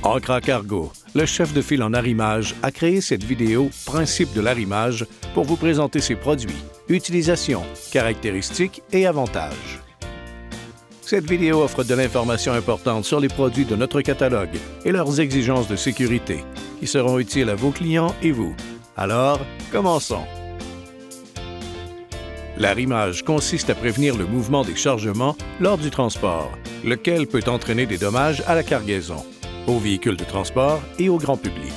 Ancra Cargo, le chef de file en arrimage, a créé cette vidéo « Principe de l'arrimage » pour vous présenter ses produits, utilisations, caractéristiques et avantages. Cette vidéo offre de l'information importante sur les produits de notre catalogue et leurs exigences de sécurité, qui seront utiles à vos clients et vous. Alors, commençons! L'arrimage consiste à prévenir le mouvement des chargements lors du transport, lequel peut entraîner des dommages à la cargaison, aux véhicules de transport et au grand public.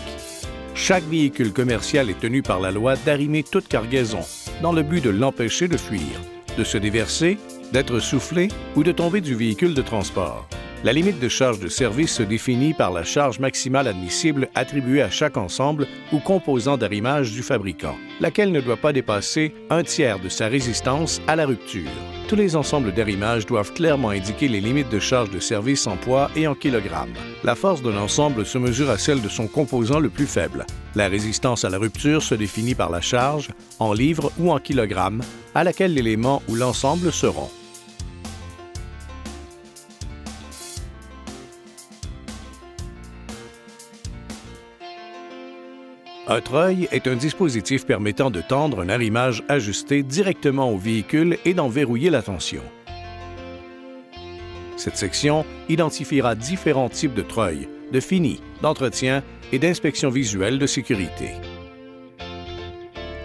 Chaque véhicule commercial est tenu par la loi d'arrimer toute cargaison dans le but de l'empêcher de fuir, de se déverser, d'être soufflé ou de tomber du véhicule de transport. La limite de charge de service se définit par la charge maximale admissible attribuée à chaque ensemble ou composant d'arrimage du fabricant, laquelle ne doit pas dépasser un tiers de sa résistance à la rupture. Tous les ensembles d'arrimage doivent clairement indiquer les limites de charge de service en poids et en kilogrammes. La force d'un ensemble se mesure à celle de son composant le plus faible. La résistance à la rupture se définit par la charge, en livres ou en kilogrammes, à laquelle l'élément ou l'ensemble seront. Un treuil est un dispositif permettant de tendre un arrimage ajusté directement au véhicule et d'en verrouiller la tension. Cette section identifiera différents types de treuils, de fini, d'entretien et d'inspection visuelle de sécurité.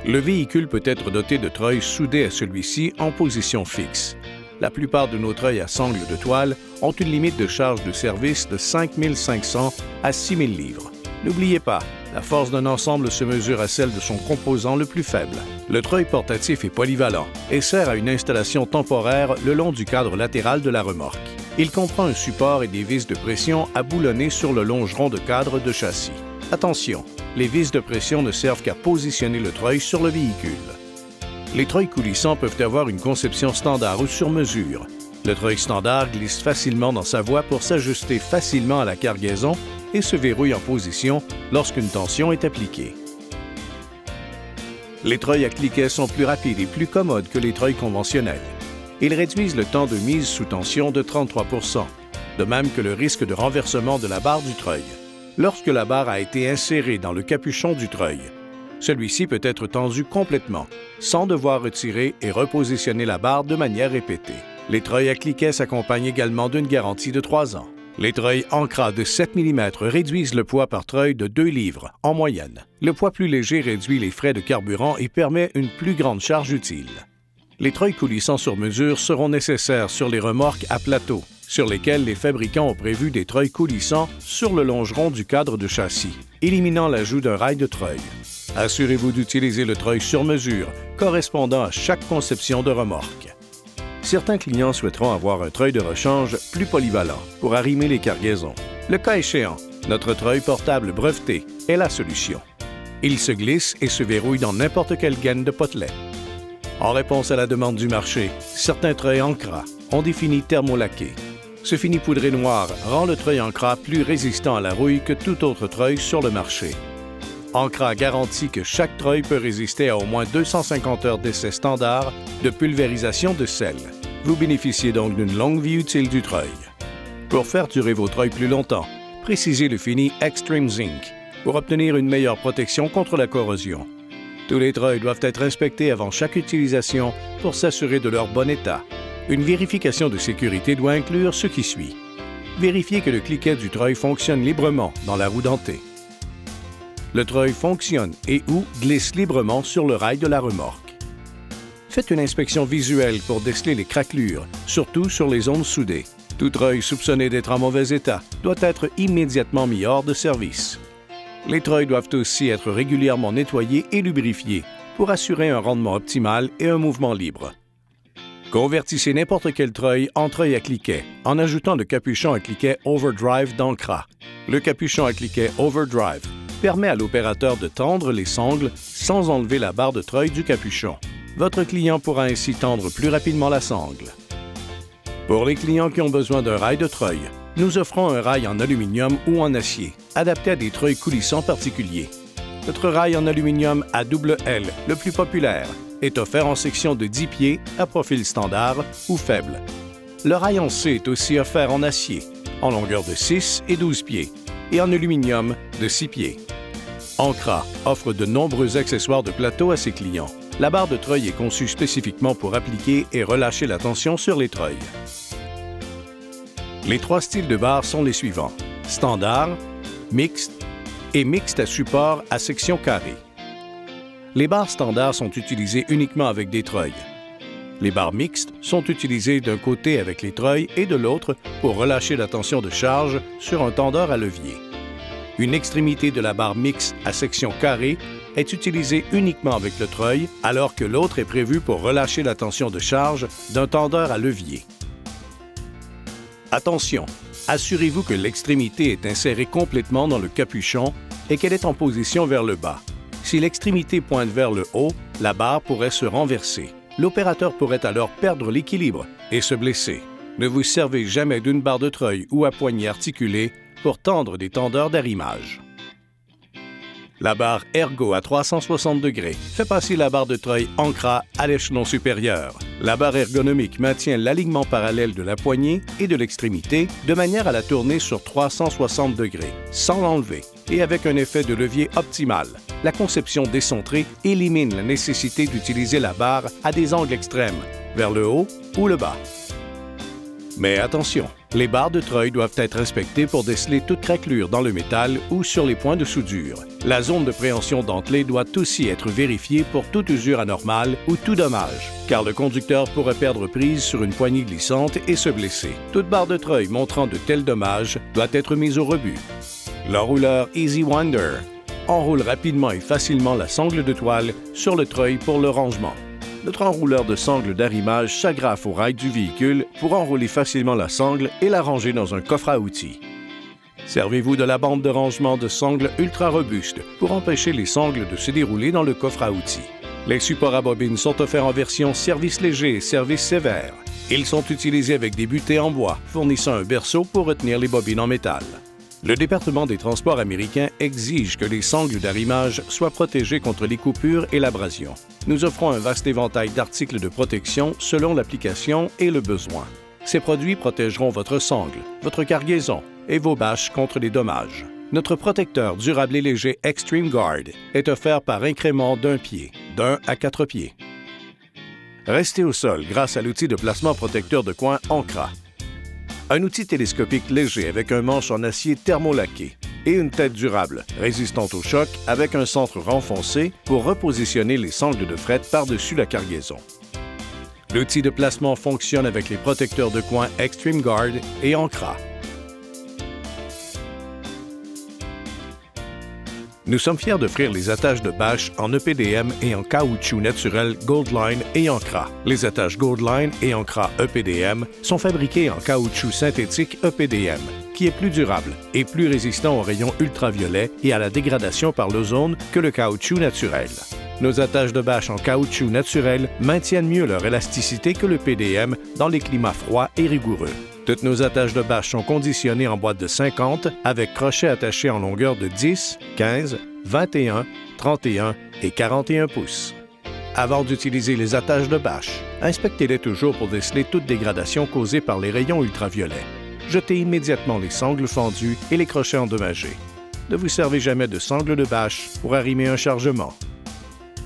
Le véhicule peut être doté de treuils soudés à celui-ci en position fixe. La plupart de nos treuils à sangle de toile ont une limite de charge de service de 5 500 à 6 000 livres. N'oubliez pas, la force d'un ensemble se mesure à celle de son composant le plus faible. Le treuil portatif est polyvalent et sert à une installation temporaire le long du cadre latéral de la remorque. Il comprend un support et des vis de pression à boulonner sur le longeron de cadre de châssis. Attention, les vis de pression ne servent qu'à positionner le treuil sur le véhicule. Les treuils coulissants peuvent avoir une conception standard ou sur mesure. Le treuil standard glisse facilement dans sa voie pour s'ajuster facilement à la cargaison et se verrouille en position lorsqu'une tension est appliquée. Les treuils à cliquet sont plus rapides et plus commodes que les treuils conventionnels. Ils réduisent le temps de mise sous tension de 33 %, de même que le risque de renversement de la barre du treuil. Lorsque la barre a été insérée dans le capuchon du treuil, celui-ci peut être tendu complètement, sans devoir retirer et repositionner la barre de manière répétée. Les treuils à cliquet s'accompagnent également d'une garantie de 3 ans. Les treuils Ancra de 7 mm réduisent le poids par treuil de 2 livres, en moyenne. Le poids plus léger réduit les frais de carburant et permet une plus grande charge utile. Les treuils coulissants sur mesure seront nécessaires sur les remorques à plateau, sur lesquelles les fabricants ont prévu des treuils coulissants sur le longeron du cadre de châssis, éliminant l'ajout d'un rail de treuil. Assurez-vous d'utiliser le treuil sur mesure, correspondant à chaque conception de remorque. Certains clients souhaiteront avoir un treuil de rechange plus polyvalent pour arrimer les cargaisons. Le cas échéant, notre treuil portable breveté est la solution. Il se glisse et se verrouille dans n'importe quelle gaine de potelet. En réponse à la demande du marché, certains treuils Ancra ont des finis thermolaqués. Ce fini poudré noir rend le treuil Ancra plus résistant à la rouille que tout autre treuil sur le marché. Ancra garantit que chaque treuil peut résister à au moins 250 heures d'essai standard de pulvérisation de sel. Vous bénéficiez donc d'une longue vie utile du treuil. Pour faire durer vos treuils plus longtemps, précisez le fini Extreme Zinc pour obtenir une meilleure protection contre la corrosion. Tous les treuils doivent être inspectés avant chaque utilisation pour s'assurer de leur bon état. Une vérification de sécurité doit inclure ce qui suit. Vérifiez que le cliquet du treuil fonctionne librement dans la roue dentée. Le treuil fonctionne et ou glisse librement sur le rail de la remorque. Faites une inspection visuelle pour déceler les craquelures, surtout sur les zones soudées. Tout treuil soupçonné d'être en mauvais état doit être immédiatement mis hors de service. Les treuils doivent aussi être régulièrement nettoyés et lubrifiés pour assurer un rendement optimal et un mouvement libre. Convertissez n'importe quel treuil en treuil à cliquet en ajoutant le capuchon à cliquet Overdrive d'Ancra. Le capuchon à cliquet Overdrive permet à l'opérateur de tendre les sangles sans enlever la barre de treuil du capuchon. Votre client pourra ainsi tendre plus rapidement la sangle. Pour les clients qui ont besoin d'un rail de treuil, nous offrons un rail en aluminium ou en acier, adapté à des treuils coulissants particuliers. Notre rail en aluminium à double L, le plus populaire, est offert en section de 10 pieds à profil standard ou faible. Le rail en C est aussi offert en acier, en longueur de 6 et 12 pieds, et en aluminium de 6 pieds. Ancra offre de nombreux accessoires de plateau à ses clients. La barre de treuil est conçue spécifiquement pour appliquer et relâcher la tension sur les treuils. Les 3 styles de barres sont les suivants: standard, mixte et mixte à support à section carrée. Les barres standards sont utilisées uniquement avec des treuils. Les barres mixtes sont utilisées d'un côté avec les treuils et de l'autre pour relâcher la tension de charge sur un tendeur à levier. Une extrémité de la barre mixte à section carrée est utilisée uniquement avec le treuil, alors que l'autre est prévue pour relâcher la tension de charge d'un tendeur à levier. Attention! Assurez-vous que l'extrémité est insérée complètement dans le capuchon et qu'elle est en position vers le bas. Si l'extrémité pointe vers le haut, la barre pourrait se renverser. L'opérateur pourrait alors perdre l'équilibre et se blesser. Ne vous servez jamais d'une barre de treuil ou à poignée articulée pour tendre des tendeurs d'arrimage. La barre Ergo à 360 degrés fait passer la barre de treuil Ancra à l'échelon supérieur. La barre ergonomique maintient l'alignement parallèle de la poignée et de l'extrémité de manière à la tourner sur 360 degrés, sans l'enlever, et avec un effet de levier optimal. La conception décentrée élimine la nécessité d'utiliser la barre à des angles extrêmes, vers le haut ou le bas. Mais attention, les barres de treuil doivent être respectées pour déceler toute craquelure dans le métal ou sur les points de soudure. La zone de préhension dentelée doit aussi être vérifiée pour toute usure anormale ou tout dommage, car le conducteur pourrait perdre prise sur une poignée glissante et se blesser. Toute barre de treuil montrant de tels dommages doit être mise au rebut. L'enrouleur Easy Winder enroule rapidement et facilement la sangle de toile sur le treuil pour le rangement. Notre enrouleur de sangle d'arrimage s'agrafe au rail du véhicule pour enrouler facilement la sangle et la ranger dans un coffre à outils. Servez-vous de la bande de rangement de sangle ultra robuste pour empêcher les sangles de se dérouler dans le coffre à outils. Les supports à bobines sont offerts en version service léger et service sévère. Ils sont utilisés avec des butées en bois, fournissant un berceau pour retenir les bobines en métal. Le département des transports américain exige que les sangles d'arrimage soient protégées contre les coupures et l'abrasion. Nous offrons un vaste éventail d'articles de protection selon l'application et le besoin. Ces produits protégeront votre sangle, votre cargaison et vos bâches contre les dommages. Notre protecteur durable et léger Extreme Guard est offert par incrément d'1 pied, d'1 à 4 pieds. Restez au sol grâce à l'outil de placement protecteur de coin Ancra. Un outil télescopique léger avec un manche en acier thermolaqué et une tête durable, résistante au choc avec un centre renfoncé pour repositionner les sangles de fret par-dessus la cargaison. L'outil de placement fonctionne avec les protecteurs de coin Extreme Guard et Ancra. Nous sommes fiers d'offrir les attaches de bâche en EPDM et en caoutchouc naturel Goldline et Ancra. Les attaches Goldline et Ancra EPDM sont fabriquées en caoutchouc synthétique EPDM, qui est plus durable et plus résistant aux rayons ultraviolets et à la dégradation par l'ozone que le caoutchouc naturel. Nos attaches de bâche en caoutchouc naturel maintiennent mieux leur élasticité que le PDM dans les climats froids et rigoureux. Toutes nos attaches de bâche sont conditionnées en boîte de 50 avec crochets attachés en longueur de 10, 15, 21, 31 et 41 pouces. Avant d'utiliser les attaches de bâche, inspectez-les toujours pour déceler toute dégradation causée par les rayons ultraviolets. Jetez immédiatement les sangles fendues et les crochets endommagés. Ne vous servez jamais de sangles de bâche pour arrimer un chargement.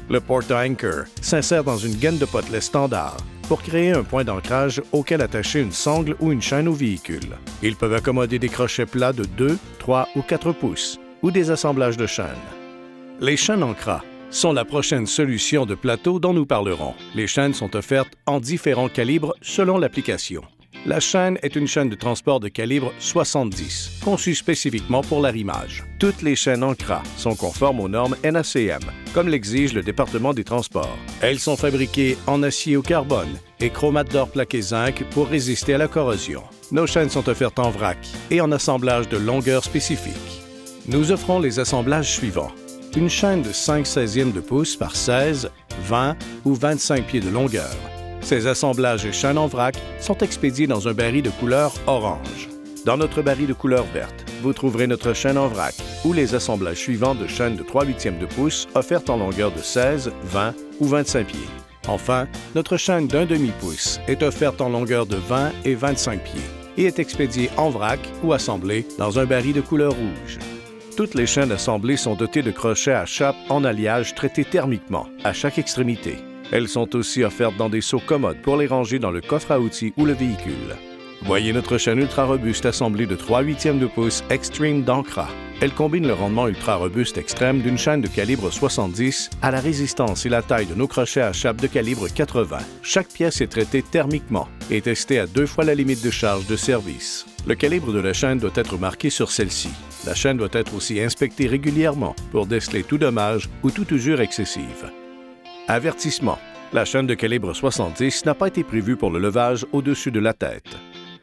Le porte-anchor s'insère dans une gaine de potelet standard pour créer un point d'ancrage auquel attacher une sangle ou une chaîne au véhicule. Ils peuvent accommoder des crochets plats de 2, 3 ou 4 pouces ou des assemblages de chaînes. Les chaînes Ancra sont la prochaine solution de plateau dont nous parlerons. Les chaînes sont offertes en différents calibres selon l'application. La chaîne est une chaîne de transport de calibre 70, conçue spécifiquement pour l'arrimage. Toutes les chaînes Ancra sont conformes aux normes NACM, comme l'exige le département des transports. Elles sont fabriquées en acier au carbone et chromate d'or plaqué zinc pour résister à la corrosion. Nos chaînes sont offertes en vrac et en assemblage de longueur spécifique. Nous offrons les assemblages suivants. Une chaîne de 5/16e de pouce par 16, 20 ou 25 pieds de longueur. Ces assemblages et chaînes en vrac sont expédiés dans un baril de couleur orange. Dans notre baril de couleur verte, vous trouverez notre chaîne en vrac ou les assemblages suivants de chaînes de 3/8 de pouce offertes en longueur de 16, 20 ou 25 pieds. Enfin, notre chaîne d'1/2 pouce est offerte en longueur de 20 et 25 pieds. et est expédié en vrac ou assemblé dans un baril de couleur rouge. Toutes les chaînes assemblées sont dotées de crochets à chape en alliage traités thermiquement à chaque extrémité. Elles sont aussi offertes dans des seaux commodes pour les ranger dans le coffre à outils ou le véhicule. Voyez notre chaîne ultra robuste assemblée de 3/8 de pouce Extreme d'Ancra. Elle combine le rendement ultra robuste extrême d'une chaîne de calibre 70 à la résistance et la taille de nos crochets à chape de calibre 80. Chaque pièce est traitée thermiquement et testée à 2 fois la limite de charge de service. Le calibre de la chaîne doit être marqué sur celle-ci. La chaîne doit être aussi inspectée régulièrement pour déceler tout dommage ou toute usure excessive. Avertissement. La chaîne de calibre 70 n'a pas été prévue pour le levage au-dessus de la tête.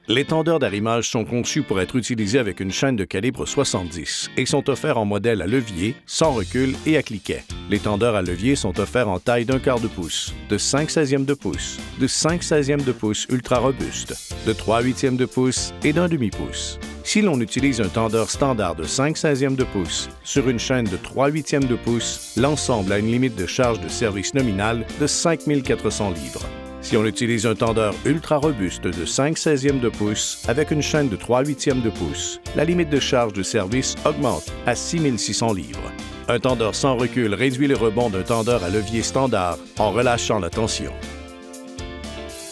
Les tendeurs d'arrimage sont conçus pour être utilisés avec une chaîne de calibre 70 et sont offerts en modèle à levier, sans recul et à cliquet. Les tendeurs à levier sont offerts en taille d'1/4 de pouce, de 5/16 de pouce, de 5/16 de pouce ultra robuste, de 3/8 de pouce et d'1/2 pouce. Si l'on utilise un tendeur standard de 5/16 de pouce sur une chaîne de 3/8 de pouce, l'ensemble a une limite de charge de service nominale de 5400 livres. Si on utilise un tendeur ultra robuste de 5/16 de pouce avec une chaîne de 3/8 de pouce, la limite de charge de service augmente à 6600 livres. Un tendeur sans recul réduit le rebond d'un tendeur à levier standard en relâchant la tension.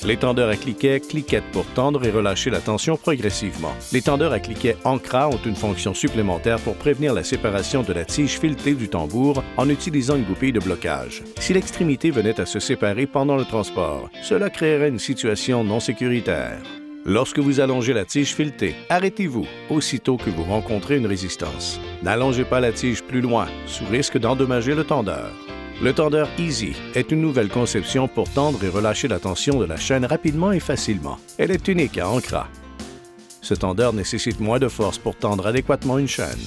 Les tendeurs à cliquet cliquettent pour tendre et relâcher la tension progressivement. Les tendeurs à cliquet Ancra ont une fonction supplémentaire pour prévenir la séparation de la tige filetée du tambour en utilisant une goupille de blocage. Si l'extrémité venait à se séparer pendant le transport, cela créerait une situation non sécuritaire. Lorsque vous allongez la tige filetée, arrêtez-vous aussitôt que vous rencontrez une résistance. N'allongez pas la tige plus loin, sous risque d'endommager le tendeur. Le tendeur Easy est une nouvelle conception pour tendre et relâcher la tension de la chaîne rapidement et facilement. Elle est unique à Ancra. Ce tendeur nécessite moins de force pour tendre adéquatement une chaîne.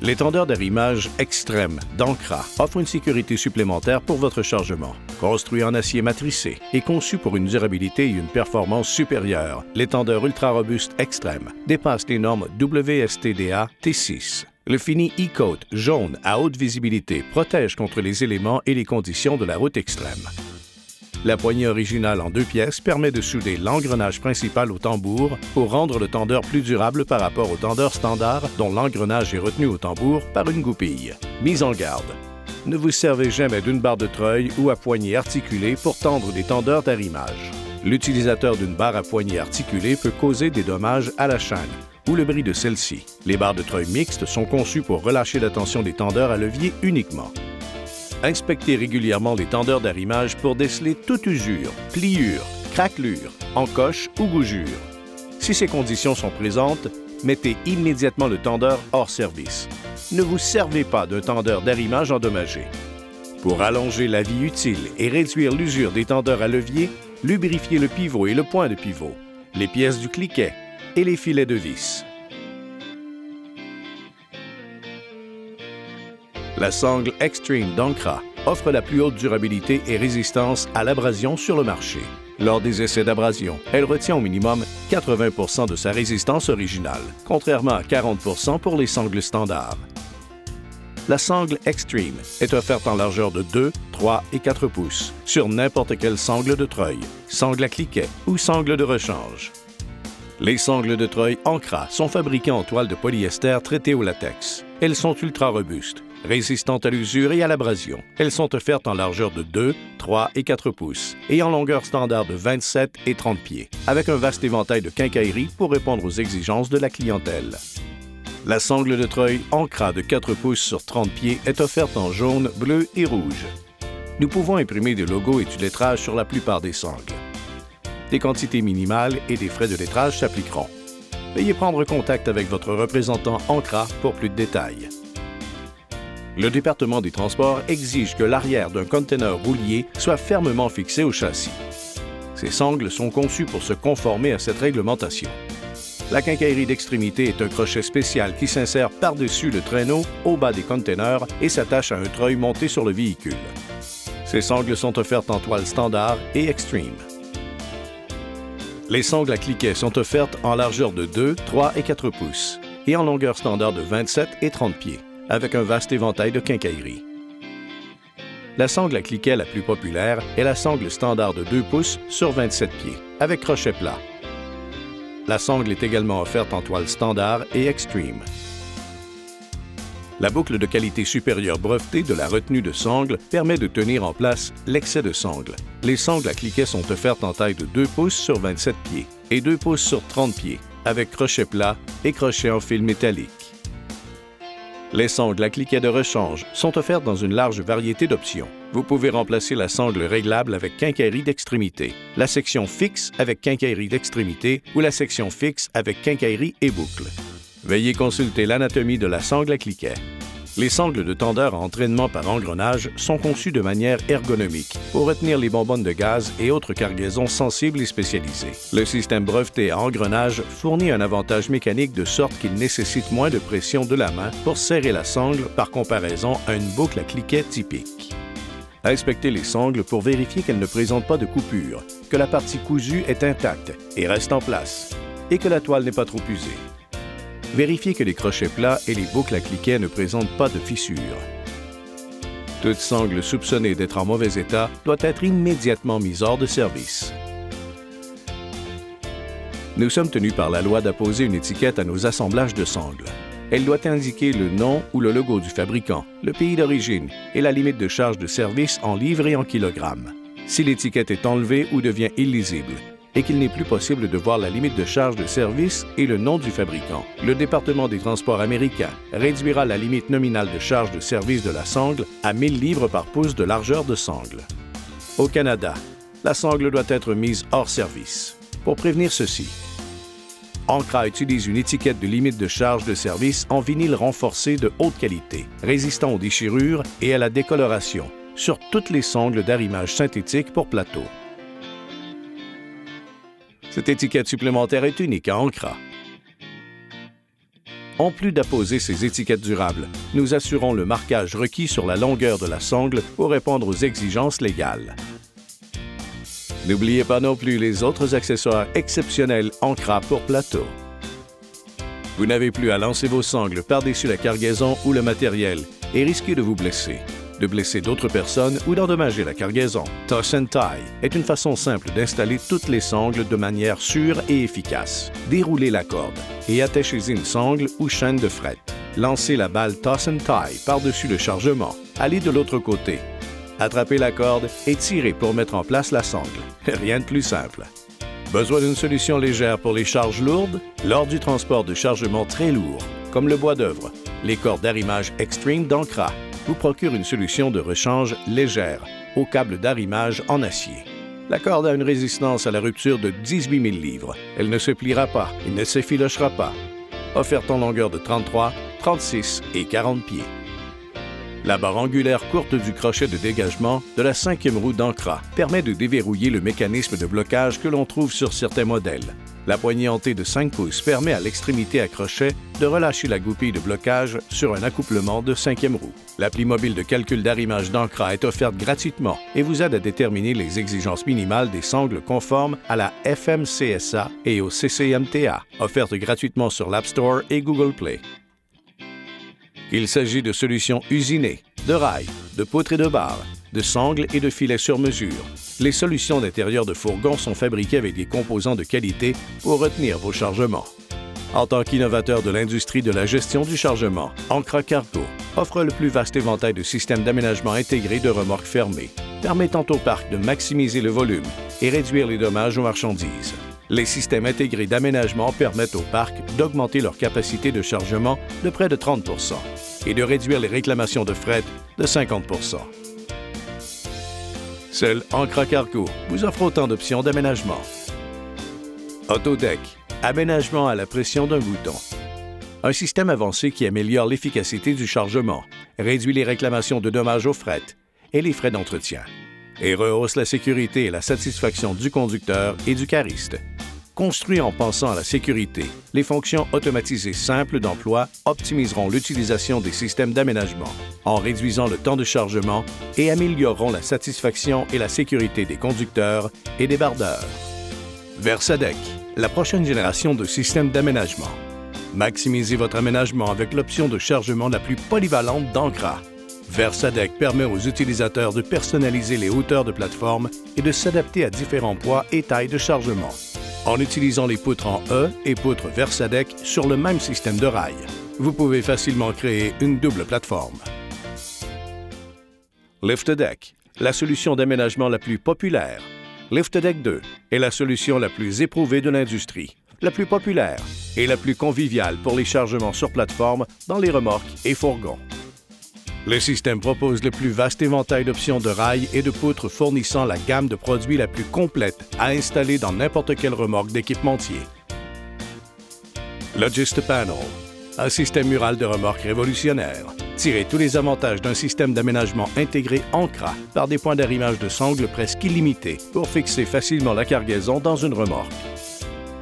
Les tendeurs d'arrimage extrême d'Ancra offrent une sécurité supplémentaire pour votre chargement. Construits en acier matricé et conçus pour une durabilité et une performance supérieures, les tendeurs ultra robustes extrêmes dépassent les normes WSTDA T6. Le fini E-Coat jaune à haute visibilité protège contre les éléments et les conditions de la route extrême. La poignée originale en 2 pièces permet de souder l'engrenage principal au tambour pour rendre le tendeur plus durable par rapport au tendeur standard dont l'engrenage est retenu au tambour par une goupille. Mise en garde. Ne vous servez jamais d'une barre de treuil ou à poignée articulée pour tendre des tendeurs d'arrimage. L'utilisateur d'une barre à poignée articulée peut causer des dommages à la chaîne ou le bris de celle-ci. Les barres de treuil mixtes sont conçues pour relâcher la tension des tendeurs à levier uniquement. Inspectez régulièrement les tendeurs d'arrimage pour déceler toute usure, pliure, craquelure, encoche ou gougure. Si ces conditions sont présentes, mettez immédiatement le tendeur hors service. Ne vous servez pas d'un tendeur d'arrimage endommagé. Pour allonger la vie utile et réduire l'usure des tendeurs à levier, lubrifiez le pivot et le point de pivot, les pièces du cliquet et les filets de vis. La sangle Extreme d'Ancra offre la plus haute durabilité et résistance à l'abrasion sur le marché. Lors des essais d'abrasion, elle retient au minimum 80% de sa résistance originale, contrairement à 40% pour les sangles standards. La sangle Extreme est offerte en largeur de 2, 3 et 4 pouces sur n'importe quelle sangle de treuil, sangle à cliquet ou sangle de rechange. Les sangles de treuil Ancra sont fabriquées en toile de polyester traitée au latex. Elles sont ultra robustes, résistantes à l'usure et à l'abrasion. Elles sont offertes en largeur de 2, 3 et 4 pouces et en longueur standard de 27 et 30 pieds, avec un vaste éventail de quincailleries pour répondre aux exigences de la clientèle. La sangle de treuil Ancra de 4 pouces sur 30 pieds est offerte en jaune, bleu et rouge. Nous pouvons imprimer des logos et du lettrage sur la plupart des sangles. Des quantités minimales et des frais de lettrage s'appliqueront. Veuillez prendre contact avec votre représentant Ancra pour plus de détails. Le département des transports exige que l'arrière d'un conteneur roulier soit fermement fixé au châssis. Ces sangles sont conçues pour se conformer à cette réglementation. La quincaillerie d'extrémité est un crochet spécial qui s'insère par-dessus le traîneau au bas des conteneurs et s'attache à un treuil monté sur le véhicule. Ces sangles sont offertes en toile standard et extreme. Les sangles à cliquet sont offertes en largeur de 2, 3 et 4 pouces et en longueur standard de 27 et 30 pieds, avec un vaste éventail de quincailleries. La sangle à cliquet la plus populaire est la sangle standard de 2 pouces sur 27 pieds, avec crochet plat. la sangle est également offerte en toile standard et extreme. La boucle de qualité supérieure brevetée de la retenue de sangle permet de tenir en place l'excès de sangle. Les sangles à cliquet sont offertes en taille de 2 pouces sur 27 pieds et 2 pouces sur 30 pieds, avec crochet plat et crochet en fil métallique. Les sangles à cliquet de rechange sont offertes dans une large variété d'options. Vous pouvez remplacer la sangle réglable avec quincaillerie d'extrémité, la section fixe avec quincaillerie d'extrémité ou la section fixe avec quincaillerie et boucle. Veuillez consulter l'anatomie de la sangle à cliquet. Les sangles de tendeur à entraînement par engrenage sont conçues de manière ergonomique pour retenir les bonbonnes de gaz et autres cargaisons sensibles et spécialisées. Le système breveté à engrenage fournit un avantage mécanique de sorte qu'il nécessite moins de pression de la main pour serrer la sangle par comparaison à une boucle à cliquet typique. Inspectez les sangles pour vérifier qu'elles ne présentent pas de coupure, que la partie cousue est intacte et reste en place, et que la toile n'est pas trop usée. Vérifiez que les crochets plats et les boucles à cliquet ne présentent pas de fissures. Toute sangle soupçonnée d'être en mauvais état doit être immédiatement mise hors de service. Nous sommes tenus par la loi d'apposer une étiquette à nos assemblages de sangles. Elle doit indiquer le nom ou le logo du fabricant, le pays d'origine et la limite de charge de service en livres et en kilogrammes. Si l'étiquette est enlevée ou devient illisible, et qu'il n'est plus possible de voir la limite de charge de service et le nom du fabricant, le département des transports américain réduira la limite nominale de charge de service de la sangle à 1000 livres par pouce de largeur de sangle. Au Canada, la sangle doit être mise hors service. Pour prévenir ceci, Ankra utilise une étiquette de limite de charge de service en vinyle renforcé de haute qualité, résistant aux déchirures et à la décoloration, sur toutes les sangles d'arrimage synthétique pour plateau. Cette étiquette supplémentaire est unique à Ankra. En plus d'apposer ces étiquettes durables, nous assurons le marquage requis sur la longueur de la sangle pour répondre aux exigences légales. N'oubliez pas non plus les autres accessoires exceptionnels Ankra pour plateau. Vous n'avez plus à lancer vos sangles par-dessus la cargaison ou le matériel et risquer de vous blesser, de blesser d'autres personnes ou d'endommager la cargaison. Toss and Tie est une façon simple d'installer toutes les sangles de manière sûre et efficace. Déroulez la corde et attachez-y une sangle ou chaîne de fret. Lancez la balle Toss and Tie par-dessus le chargement. Allez de l'autre côté. Attrapez la corde et tirez pour mettre en place la sangle. Rien de plus simple. Besoin d'une solution légère pour les charges lourdes? Lors du transport de chargements très lourds, comme le bois d'œuvre, les cordes d'arrimage Extreme d'Ankra vous procurent une solution de rechange légère au câble d'arrimage en acier. La corde a une résistance à la rupture de 18 000 livres. Elle ne se pliera pas et ne s'effilochera pas. Offerte en longueur de 33, 36 et 40 pieds. La barre angulaire courte du crochet de dégagement de la 5e roue d'Ankra permet de déverrouiller le mécanisme de blocage que l'on trouve sur certains modèles. La poignée hantée de 5 pouces permet à l'extrémité à crochet de relâcher la goupille de blocage sur un accouplement de 5e roue. L'appli mobile de calcul d'arrimage d'Ankra est offerte gratuitement et vous aide à déterminer les exigences minimales des sangles conformes à la FMCSA et au CCMTA, offerte gratuitement sur l'App Store et Google Play. Il s'agit de solutions usinées, de rails, de poutres et de barres, de sangles et de filets sur mesure. Les solutions d'intérieur de fourgon sont fabriquées avec des composants de qualité pour retenir vos chargements. En tant qu'innovateur de l'industrie de la gestion du chargement, Ankra Cargo offre le plus vaste éventail de systèmes d'aménagement intégrés de remorques fermées, permettant au parc de maximiser le volume et réduire les dommages aux marchandises. Les systèmes intégrés d'aménagement permettent au parc d'augmenter leur capacité de chargement de près de 30 % et de réduire les réclamations de fret de 50 %. Seul Ankra Cargo vous offre autant d'options d'aménagement. Autodeck, aménagement à la pression d'un bouton. Un système avancé qui améliore l'efficacité du chargement, réduit les réclamations de dommages au fret et les frais d'entretien, et rehausse la sécurité et la satisfaction du conducteur et du cariste. Construit en pensant à la sécurité, les fonctions automatisées simples d'emploi optimiseront l'utilisation des systèmes d'aménagement en réduisant le temps de chargement et amélioreront la satisfaction et la sécurité des conducteurs et des bardeurs. Versadeck, la prochaine génération de systèmes d'aménagement. Maximisez votre aménagement avec l'option de chargement la plus polyvalente d'Ankra. Versadeck permet aux utilisateurs de personnaliser les hauteurs de plateforme et de s'adapter à différents poids et tailles de chargement. en utilisant les poutres en E et poutres Versadeck sur le même système de rail. Vous pouvez facilement créer une double plateforme. LiftDeck, la solution d'aménagement la plus populaire. LiftDeck 2 est la solution la plus éprouvée de l'industrie, la plus populaire et la plus conviviale pour les chargements sur plateforme dans les remorques et fourgons. Le système propose le plus vaste éventail d'options de rails et de poutres fournissant la gamme de produits la plus complète à installer dans n'importe quelle remorque d'équipementier. LogistiPanel, un système mural de remorque révolutionnaire. Tirez tous les avantages d'un système d'aménagement intégré Ancra par des points d'arrimage de sangle presque illimités pour fixer facilement la cargaison dans une remorque.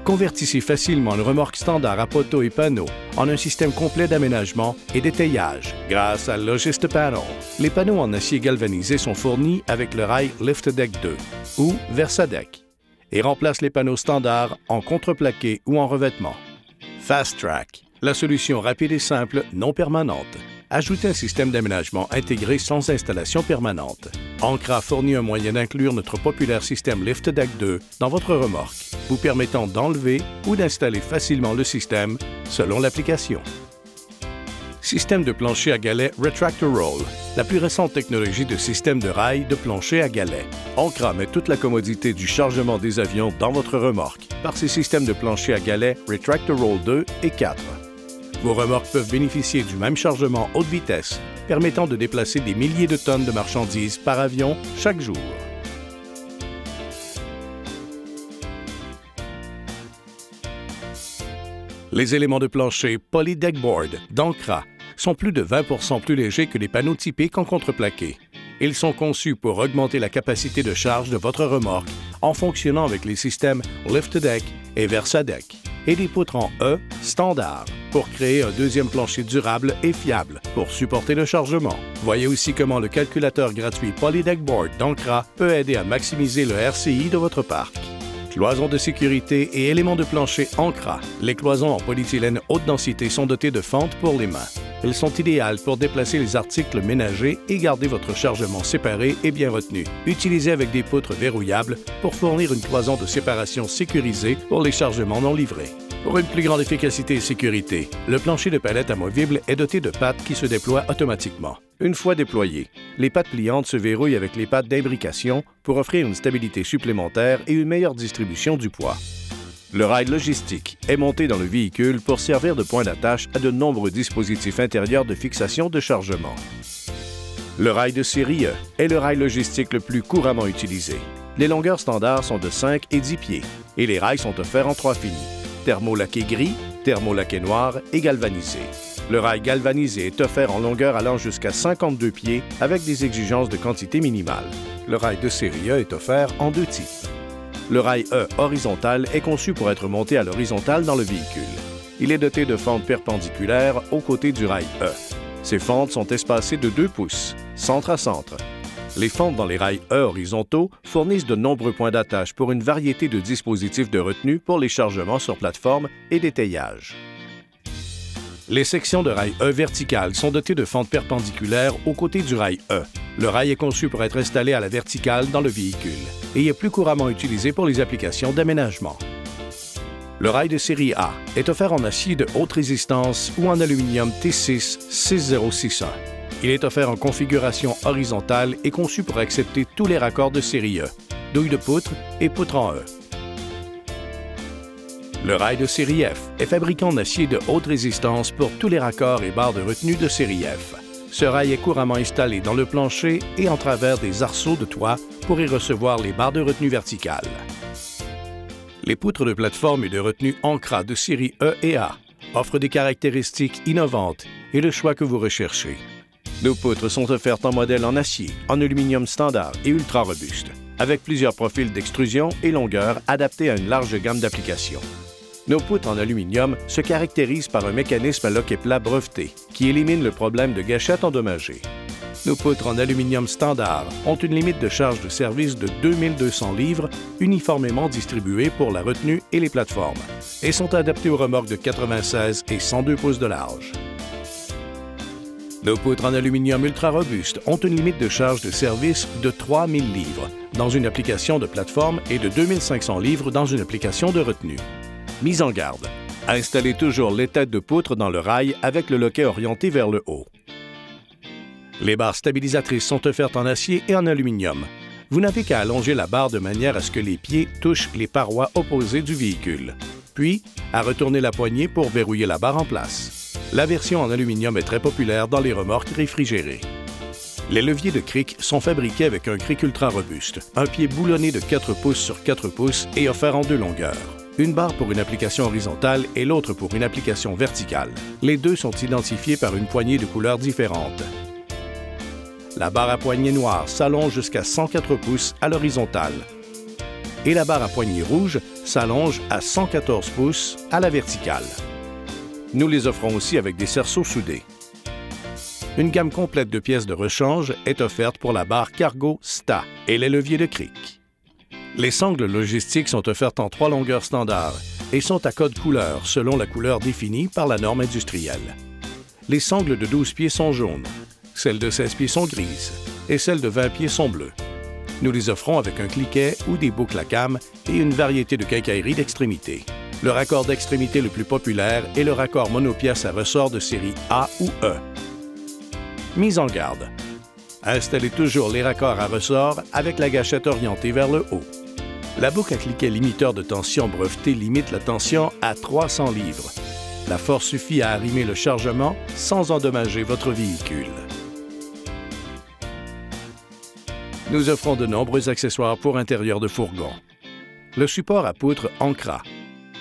Convertissez facilement une remorque standard à poteaux et panneaux en un système complet d'aménagement et d'étayage grâce à LogistiPanel. Les panneaux en acier galvanisé sont fournis avec le rail LiftDeck 2 ou Versadeck et remplacent les panneaux standards en contreplaqué ou en revêtement. FastTrack, la solution rapide et simple non permanente. Ajoutez un système d'aménagement intégré sans installation permanente. Ancra fournit un moyen d'inclure notre populaire système LiftDeck 2 dans votre remorque, vous permettant d'enlever ou d'installer facilement le système selon l'application. Système de plancher à galets Retractor Roll, la plus récente technologie de système de rail de plancher à galets. Ancra met toute la commodité du chargement des avions dans votre remorque par ses systèmes de plancher à galets Retractor Roll 2 et 4. Vos remorques peuvent bénéficier du même chargement haute vitesse, permettant de déplacer des milliers de tonnes de marchandises par avion chaque jour. Les éléments de plancher Polydeckboard d'Ancra sont plus de 20% plus légers que les panneaux typiques en contreplaqué. Ils sont conçus pour augmenter la capacité de charge de votre remorque en fonctionnant avec les systèmes LiftDeck et Versadeck et des poutres en E standard pour créer un deuxième plancher durable et fiable pour supporter le chargement. Voyez aussi comment le calculateur gratuit Polydeckboard d'Ancra peut aider à maximiser le RCI de votre parc. Cloisons de sécurité et éléments de plancher Ancra. Les cloisons en polyéthylène haute densité sont dotées de fentes pour les mains. Elles sont idéales pour déplacer les articles ménagers et garder votre chargement séparé et bien retenu. Utilisez avec des poutres verrouillables pour fournir une cloison de séparation sécurisée pour les chargements non livrés. Pour une plus grande efficacité et sécurité, le plancher de palette amovible est doté de pattes qui se déploient automatiquement. Une fois déployées, les pattes pliantes se verrouillent avec les pattes d'imbrication pour offrir une stabilité supplémentaire et une meilleure distribution du poids. Le rail logistique est monté dans le véhicule pour servir de point d'attache à de nombreux dispositifs intérieurs de fixation de chargement. Le rail de série E est le rail logistique le plus couramment utilisé. Les longueurs standards sont de 5 et 10 pieds et les rails sont offerts en 3 finis: thermolaqué gris, thermolaqué noir et galvanisé. Le rail galvanisé est offert en longueur allant jusqu'à 52 pieds avec des exigences de quantité minimale. Le rail de série E est offert en 2 types. Le rail E horizontal est conçu pour être monté à l'horizontale dans le véhicule. Il est doté de fentes perpendiculaires aux côtés du rail E. Ces fentes sont espacées de 2 pouces, centre à centre. Les fentes dans les rails E horizontaux fournissent de nombreux points d'attache pour une variété de dispositifs de retenue pour les chargements sur plateforme et d'étayage. Les sections de rail E verticales sont dotées de fentes perpendiculaires aux côtés du rail E. Le rail est conçu pour être installé à la verticale dans le véhicule et est plus couramment utilisé pour les applications d'aménagement. Le rail de série A est offert en acier de haute résistance ou en aluminium T6 6061. Il est offert en configuration horizontale et conçu pour accepter tous les raccords de série E, douille de poutre et poutre en E. Le rail de série F est fabriqué en acier de haute résistance pour tous les raccords et barres de retenue de série F. Ce rail est couramment installé dans le plancher et en travers des arceaux de toit pour y recevoir les barres de retenue verticales. Les poutres de plateforme et de retenue Ancra de série E et A offrent des caractéristiques innovantes et le choix que vous recherchez. Nos poutres sont offertes en modèle en acier, en aluminium standard et ultra robuste, avec plusieurs profils d'extrusion et longueur adaptés à une large gamme d'applications. Nos poutres en aluminium se caractérisent par un mécanisme à loquet plat breveté qui élimine le problème de gâchette endommagée. Nos poutres en aluminium standard ont une limite de charge de service de 2200 livres uniformément distribuée pour la retenue et les plateformes et sont adaptées aux remorques de 96 et 102 pouces de large. Nos poutres en aluminium ultra robustes ont une limite de charge de service de 3000 livres dans une application de plateforme et de 2500 livres dans une application de retenue. Mise en garde. Installez toujours les têtes de poutre dans le rail avec le loquet orienté vers le haut. Les barres stabilisatrices sont offertes en acier et en aluminium. Vous n'avez qu'à allonger la barre de manière à ce que les pieds touchent les parois opposées du véhicule. Puis, à retourner la poignée pour verrouiller la barre en place. La version en aluminium est très populaire dans les remorques réfrigérées. Les leviers de cric sont fabriqués avec un cric ultra robuste, un pied boulonné de 4 pouces sur 4 pouces et offert en 2 longueurs. Une barre pour une application horizontale et l'autre pour une application verticale. Les deux sont identifiés par une poignée de couleurs différentes. La barre à poignée noire s'allonge jusqu'à 104 pouces à l'horizontale et la barre à poignée rouge s'allonge à 114 pouces à la verticale. Nous les offrons aussi avec des cerceaux soudés. Une gamme complète de pièces de rechange est offerte pour la barre Cargo STA et les leviers de cric. Les sangles logistiques sont offertes en 3 longueurs standards et sont à code couleur selon la couleur définie par la norme industrielle. Les sangles de 12 pieds sont jaunes, celles de 16 pieds sont grises et celles de 20 pieds sont bleues. Nous les offrons avec un cliquet ou des boucles à cam et une variété de quincailleries d'extrémité. Le raccord d'extrémité le plus populaire est le raccord monopièce à ressort de série A ou E. Mise en garde. Installez toujours les raccords à ressort avec la gâchette orientée vers le haut. La boucle à cliquet limiteur de tension brevetée limite la tension à 300 livres. La force suffit à arrimer le chargement sans endommager votre véhicule. Nous offrons de nombreux accessoires pour intérieur de fourgon. Le support à poutres Ankra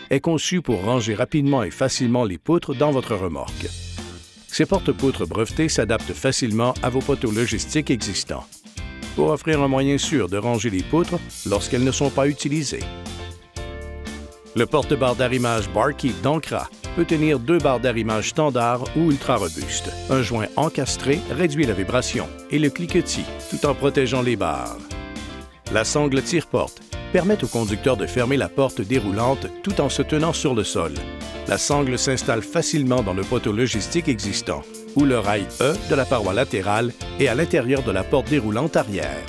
est conçu pour ranger rapidement et facilement les poutres dans votre remorque. Ces porte-poutres brevetés s'adaptent facilement à vos poteaux logistiques existants pour offrir un moyen sûr de ranger les poutres lorsqu'elles ne sont pas utilisées. Le porte-barre d'arrimage Barkeep d'Ankra peut tenir 2 barres d'arrimage standard ou ultra robustes. Un joint encastré réduit la vibration et le cliquetis tout en protégeant les barres. La sangle tire-porte permet au conducteur de fermer la porte déroulante tout en se tenant sur le sol. La sangle s'installe facilement dans le poteau logistique existant ou le rail E de la paroi latérale et à l'intérieur de la porte déroulante arrière.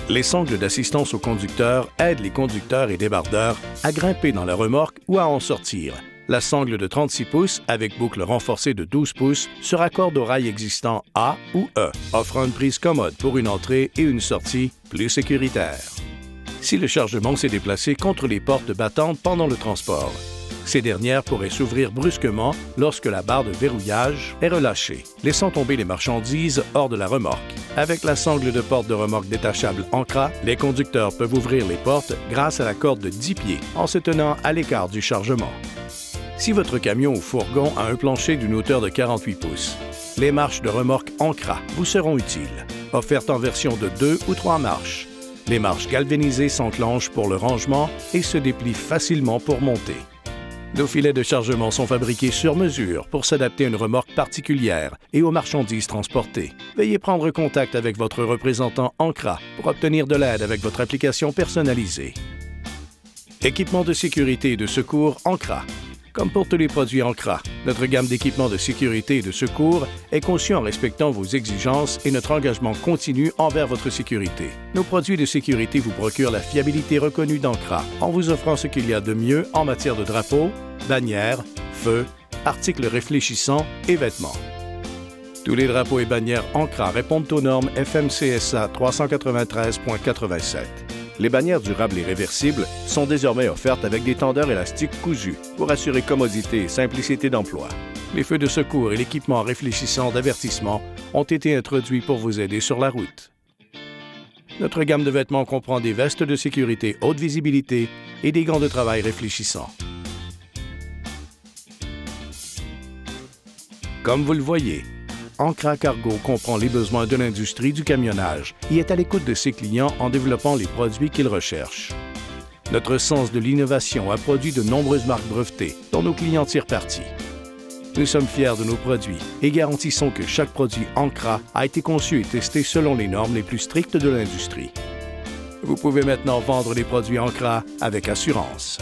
Les sangles d'assistance au conducteur aident les conducteurs et débardeurs à grimper dans la remorque ou à en sortir. La sangle de 36 pouces avec boucle renforcée de 12 pouces se raccorde au rail existant A ou E, offrant une prise commode pour une entrée et une sortie plus sécuritaire. Si le chargement s'est déplacé contre les portes battantes pendant le transport, ces dernières pourraient s'ouvrir brusquement lorsque la barre de verrouillage est relâchée, laissant tomber les marchandises hors de la remorque. Avec la sangle de porte de remorque détachable Ankra, les conducteurs peuvent ouvrir les portes grâce à la corde de 10 pieds en se tenant à l'écart du chargement. Si votre camion ou fourgon a un plancher d'une hauteur de 48 pouces, les marches de remorque Ankra vous seront utiles, offertes en version de 2 ou 3 marches. Les marches galvanisées s'enclenchent pour le rangement et se déplient facilement pour monter. Nos filets de chargement sont fabriqués sur mesure pour s'adapter à une remorque particulière et aux marchandises transportées. Veuillez prendre contact avec votre représentant Ankra pour obtenir de l'aide avec votre application personnalisée. Équipement de sécurité et de secours Ankra. Comme pour tous les produits Ankra, notre gamme d'équipements de sécurité et de secours est conçue en respectant vos exigences et notre engagement continu envers votre sécurité. Nos produits de sécurité vous procurent la fiabilité reconnue d'Ankra en vous offrant ce qu'il y a de mieux en matière de drapeaux, bannières, feux, articles réfléchissants et vêtements. Tous les drapeaux et bannières Ankra répondent aux normes FMCSA 393.87. Les bannières durables et réversibles sont désormais offertes avec des tendeurs élastiques cousus pour assurer commodité et simplicité d'emploi. Les feux de secours et l'équipement réfléchissant d'avertissement ont été introduits pour vous aider sur la route. Notre gamme de vêtements comprend des vestes de sécurité haute visibilité et des gants de travail réfléchissants. Comme vous le voyez, Ankra Cargo comprend les besoins de l'industrie du camionnage et est à l'écoute de ses clients en développant les produits qu'ils recherchent. Notre sens de l'innovation a produit de nombreuses marques brevetées dont nos clients tirent parti. Nous sommes fiers de nos produits et garantissons que chaque produit Ankra a été conçu et testé selon les normes les plus strictes de l'industrie. Vous pouvez maintenant vendre les produits Ankra avec assurance.